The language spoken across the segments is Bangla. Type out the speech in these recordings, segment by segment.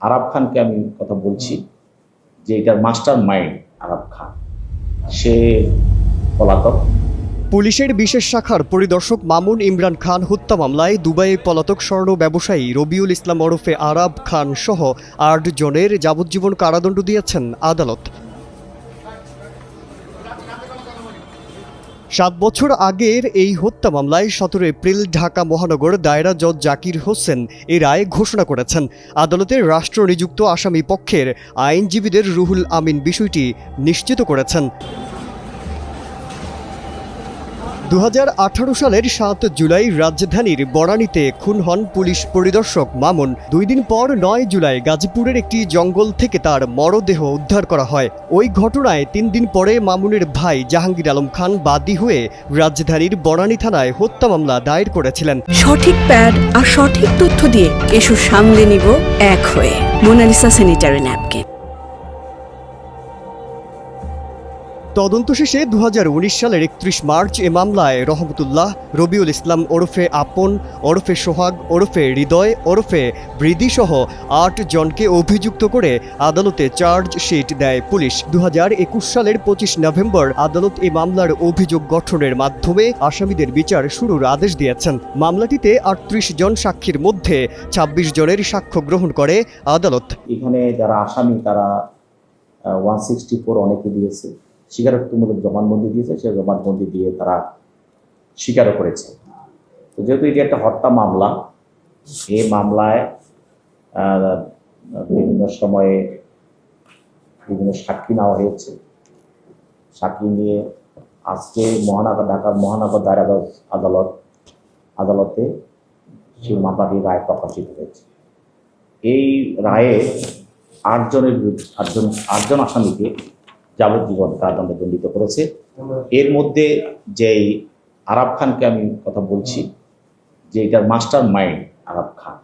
আরাব খানকে আমি কথা বলছি যে এটার মাস্টার মাইন্ড আরাব খান, সে পলাতক। পুলিশের বিশেষ শাখার পরিদর্শক মামুন ইমরান খান হত্যা মামলায় দুবাইয়ে পলাতক স্বর্ণ ব্যবসায়ী রবিউল ইসলাম ওরফে আরাব খান সহ ৮ জনের যাবজ্জীবন কারাদণ্ড দিয়েছেন আদালত। ৭ বছর আগের এই হত্যা মামলায় ১৭ এপ্রিল ঢাকা মহানগর দায়রা জজ জাকির হোসেন এই রায় ঘোষণা করেছেন। আদালতের রাষ্ট্র নিযুক্ত আসামি পক্ষের আইনজীবীদের রুহুল আমিন বিষয়টি নিশ্চিত করেছেন। ২০১৮ সালের ৭ জুলাই রাজধানীর বনানীতে খুন হন পুলিশ পরিদর্শক মামুন। ২ দিন পর ৯ জুলাই গাজীপুরের একটি জঙ্গল থেকে তার মরদেহ উদ্ধার করা হয়। ওই ঘটনায় ৩ দিন পরে মামুনের ভাই জাহাঙ্গীর আলম খান বাদী হয়ে রাজধানীর বনানী থানায় হত্যা মামলা দায়ের করেছিলেন। সঠিক প্যাড আর সঠিক তথ্য দিয়ে কেশু সামলে নিব এক হয়ে। Monalisa sanitary napkin. তদন্ত শেষে ২০১৯ সালের ৩১ মার্চ এ মামলায় রহমতুল্লাহ, রবিউল ইসলাম ওরফে আপন, ওরফে সোহাগ, ওরফে হৃদয়, ওরফে বৃদ্ধিসহ ৮ জনকে অভিযুক্ত করে আদালতে চার্জশিট দেয় পুলিশ। ২০২১ সালের ২৫ নভেম্বর আদালত এই মামলার অভিযোগ গঠনের মাধ্যমে আসামিদের বিচার শুরুর আদেশ দিয়েছেন। মামলাটিতে ৩৮ জন সাক্ষীর মধ্যে ২৬ জনের সাক্ষ্য গ্রহণ করে আদালত। এখানে যারা আসামি তারা 164 অনেকে দিয়েছে, স্বীকারোক্তিমূলক জবানবন্দি দিয়েছে, সে জবানবন্দি দিয়ে তারা স্বীকারও করেছে। তো যেহেতু এটি একটা হত্যা মামলা, এই মামলায় বিভিন্ন সময়ে বিভিন্ন সাক্ষী নেওয়া হয়েছে। সাক্ষী নিয়ে আজকে ঢাকার মহানগর দায়রা জজ আদালতে সেই মামলাটির রায় প্রকাশিত হয়েছে। এই রায়ে ৮ জন আসামিকে যাবজ্জীবন কারাদণ্ডে দণ্ডিত করেছে। এর মধ্যে যেই আরাব খানকে আমি কথা বলছি যে এটার মাস্টার মাইন্ড আরাব খান,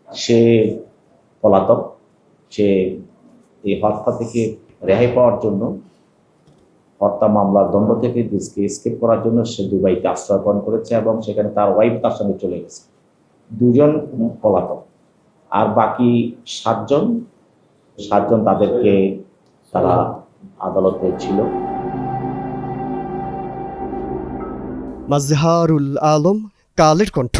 সে পলাতক। সে এই হত্যা থেকে রেহাই পাওয়ার জন্য, হত্যা মামলার দণ্ড থেকে দেশকে এসকেপ করার জন্য সে দুবাইতে আশ্রয় গ্রহণ করেছে এবং সেখানে তার ওয়াইফ তার সঙ্গে চলে গেছে। 2 জন পলাতক, আর বাকি 7 জন তাদেরকে তারা আদালতে ছিল। মাজহারুল আলম, কালের কণ্ঠ।